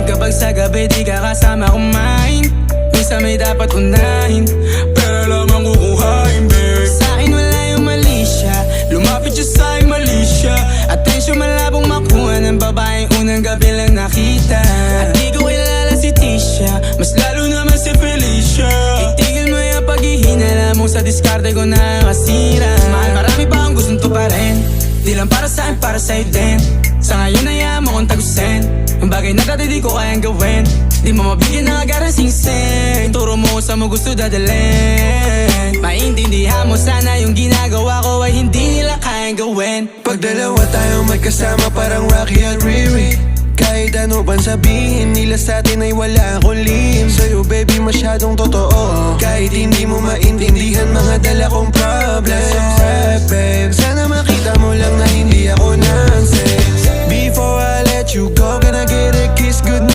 Kapag sa gabi di ka kasama kumain, minsan may dapat unahin, pero lamang kukuhain, babe. Sa'kin wala yung mali siya, lumapit siya sa'kin mali siya. Atensyon malabong makuha ng babaeng unang gabi lang nakita. At di ko kilala si Tisha, mas lalo naman si Felicia. Itigil mo yung paghihinala mo sa diskarte ko na kasira. Mahal, marami pa akong gustong tuparin, di lang para sa'kin, para sa'yo din. Sa ngayon ayaw mo kong tagusin ang bagay na dati di ko kayang gawin. Di mo mabigyan ng agarang singsing, turo mo kung saan mo gusto dadalhin. Maintindihan mo sana yung ginagawa ko ay hindi nila kayang gawin. Pag dalawa tayong magkasama parang Rocky at Riri, kahit ano pang sabihin nila sa'tin ay wala akong lihim. Sa'yo baby masyadong totoo, kahit hindi mo maintindihan mga dala kong problems. Babe, sana makita mo lang na hindi ako nonsense. Before I let you go, gonna get a kiss good